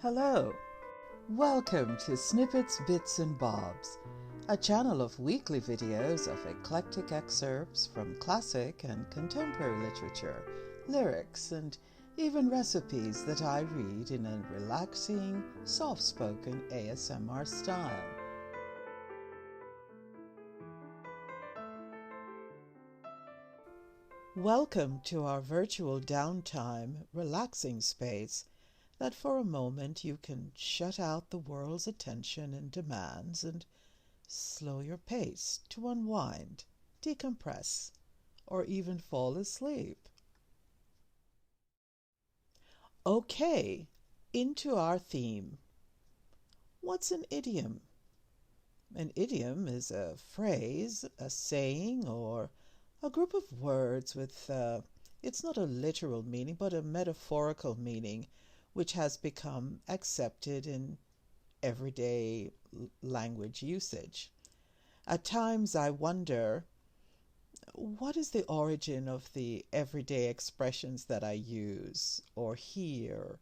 Hello, welcome to Snippets, Bits and Bobs, a channel of weekly videos of eclectic excerpts from classic and contemporary literature, lyrics, and even recipes that I read in a relaxing, soft-spoken ASMR style. Welcome to our virtual downtime, relaxing space that for a moment you can shut out the world's attention and demands and slow your pace to unwind, decompress, or even fall asleep. Okay, into our theme. What's an idiom? An idiom is a phrase, a saying, or a group of words with, it's not a literal meaning, but a metaphorical meaning, which has become accepted in everyday language usage. At times I wonder, what is the origin of the everyday expressions that I use or hear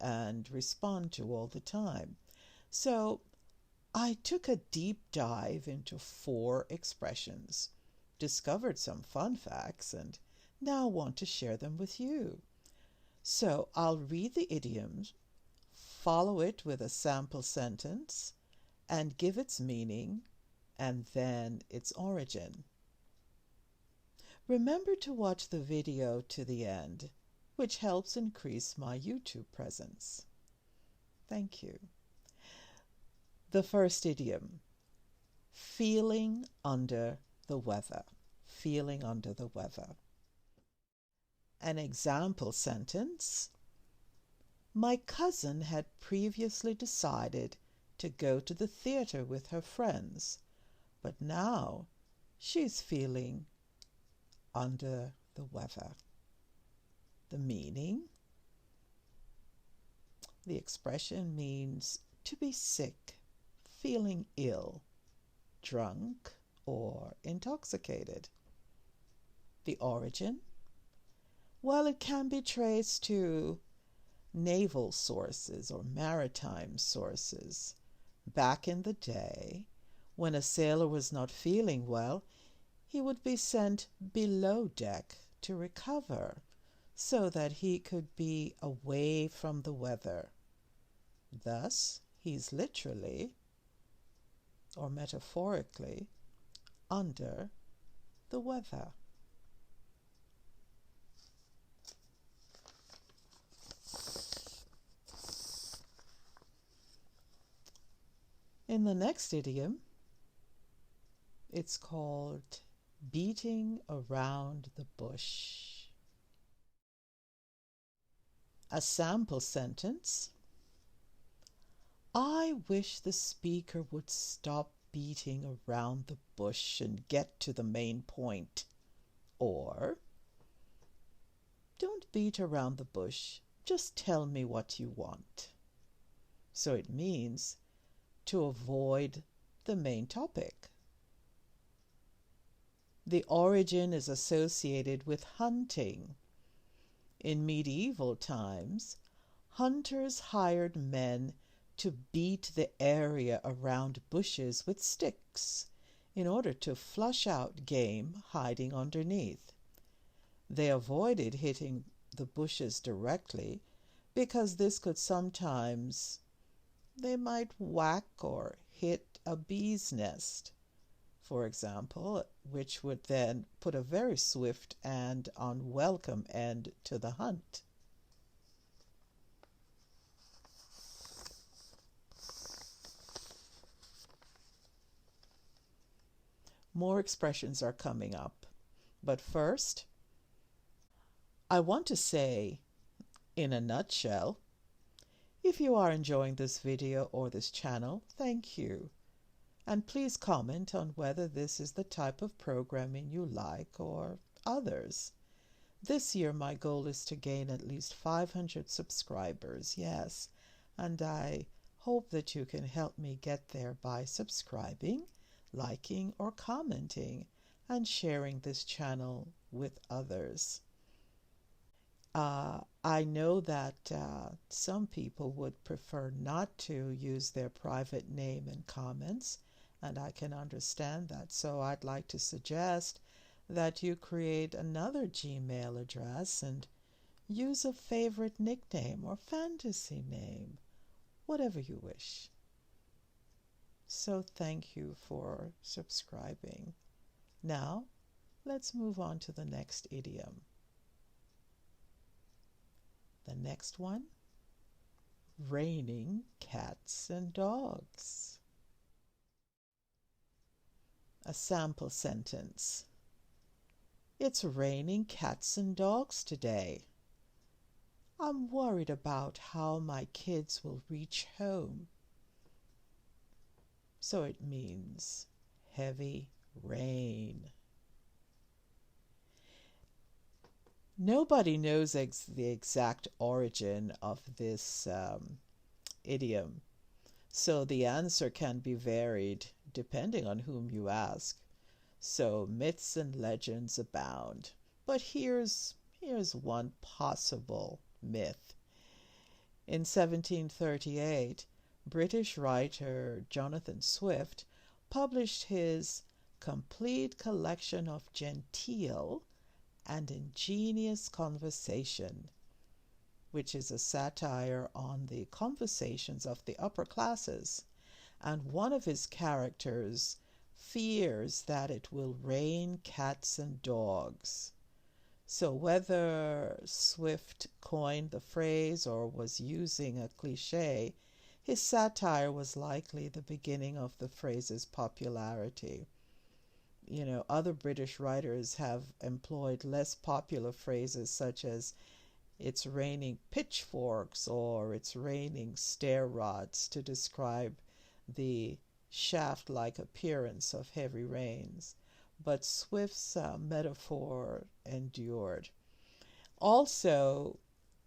and respond to all the time? So I took a deep dive into 4 expressions, discovered some fun facts, and now want to share them with you. So I'll read the idiom, follow it with a sample sentence, and give its meaning, and then its origin. Remember to watch the video to the end, which helps increase my YouTube presence. Thank you. The first idiom, feeling under the weather. Feeling under the weather. An example sentence: my cousin had previously decided to go to the theater with her friends, but now she's feeling under the weather. The meaning: the expression means to be sick, feeling ill, drunk, or intoxicated. The origin: well, it can be traced to naval sources or maritime sources. Back in the day, when a sailor was not feeling well, he would be sent below deck to recover so that he could be away from the weather. Thus, he's literally or metaphorically under the weather. In the next idiom, it's called beating around the bush. A sample sentence: I wish the speaker would stop beating around the bush and get to the main point. Or, don't beat around the bush, just tell me what you want. So it means to avoid the main topic. The origin is associated with hunting. In medieval times, hunters hired men to beat the area around bushes with sticks in order to flush out game hiding underneath. They avoided hitting the bushes directly because this could sometimes they might whack or hit a bee's nest, for example, which would then put a very swift and unwelcome end to the hunt. More expressions are coming up, but first, I want to say, in a nutshell, if you are enjoying this video or this channel, thank you. And please comment on whether this is the type of programming you like or others. This year my goal is to gain at least 500 subscribers, yes, and I hope that you can help me get there by subscribing, liking or commenting, and sharing this channel with others. I know that some people would prefer not to use their private name in comments, and I can understand that. So I'd like to suggest that you create another Gmail address and use a favorite nickname or fantasy name, whatever you wish. So thank you for subscribing. Now, let's move on to the next idiom. The next one, raining cats and dogs. A sample sentence. It's raining cats and dogs today. I'm worried about how my kids will reach home. So it means heavy rain. Nobody knows the exact origin of this idiom, so the answer can be varied depending on whom you ask. So myths and legends abound. But here's one possible myth. In 1738, British writer Jonathan Swift published his complete collection of genteel and ingenious conversation, which is a satire on the conversations of the upper classes, and one of his characters fears that it will rain cats and dogs. So whether Swift coined the phrase or was using a cliche, his satire was likely the beginning of the phrase's popularity. You know, other British writers have employed less popular phrases such as it's raining pitchforks or it's raining stair rods to describe the shaft-like appearance of heavy rains. But Swift's metaphor endured. Also,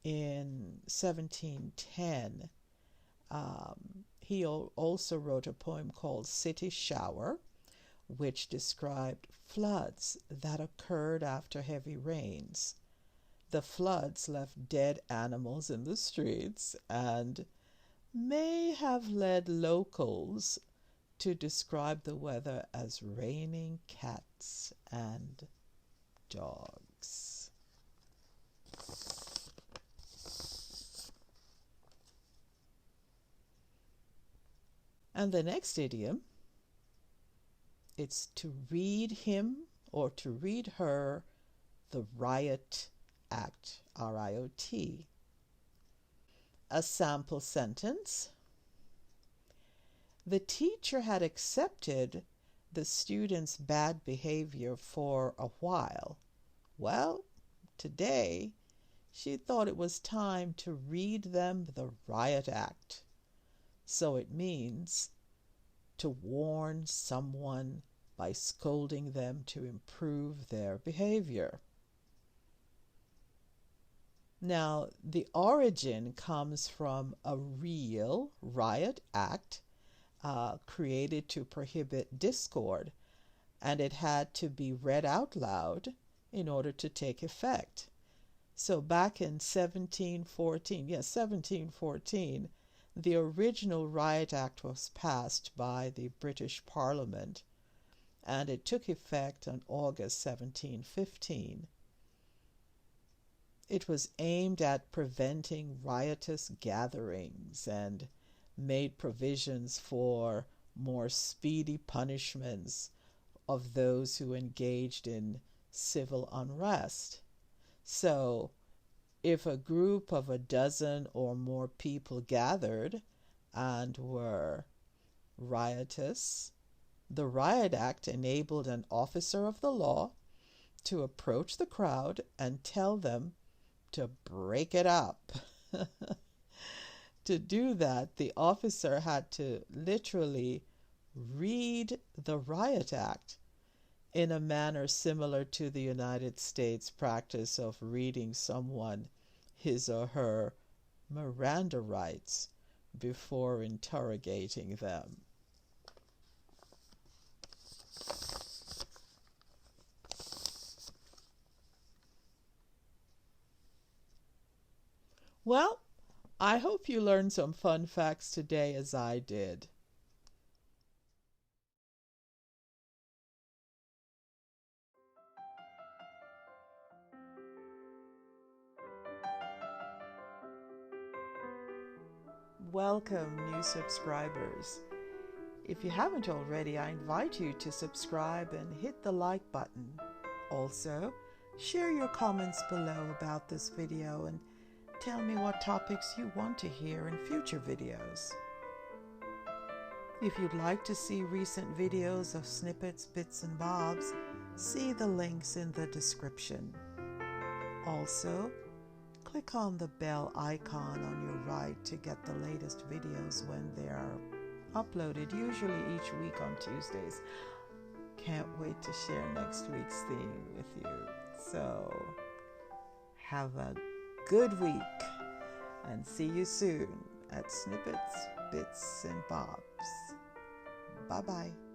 in 1710, he also wrote a poem called City Shower, which described floods that occurred after heavy rains. The floods left dead animals in the streets and may have led locals to describe the weather as raining cats and dogs. And the next idiom, it's to read him or to read her the Riot Act, R-I-O-T. A sample sentence. The teacher had accepted the students' bad behavior for a while. Well, today she thought it was time to read them the Riot Act. So it means to warn someone by scolding them to improve their behavior. Now, the origin comes from a real Riot Act created to prohibit discord, and it had to be read out loud in order to take effect. So back in 1714, the original Riot Act was passed by the British Parliament, and it took effect on August 1715. It was aimed at preventing riotous gatherings and made provisions for more speedy punishments of those who engaged in civil unrest. So, if a group of a dozen or more people gathered and were riotous, the Riot Act enabled an officer of the law to approach the crowd and tell them to break it up. To do that, the officer had to literally read the Riot Act in a manner similar to the United States practice of reading someone his or her Miranda rights before interrogating them. Well, I hope you learned some fun facts today as I did. Welcome, new subscribers. If you haven't already, I invite you to subscribe and hit the like button. Also, share your comments below about this video and tell me what topics you want to hear in future videos. If you'd like to see recent videos of snippets, bits, and bobs, see the links in the description. Also, click on the bell icon on your right to get the latest videos when they are uploaded, usually each week on Tuesdays. Can't wait to share next week's theme with you. So, have a good week and see you soon at Snippets, Bits, and Bobs. Bye-bye.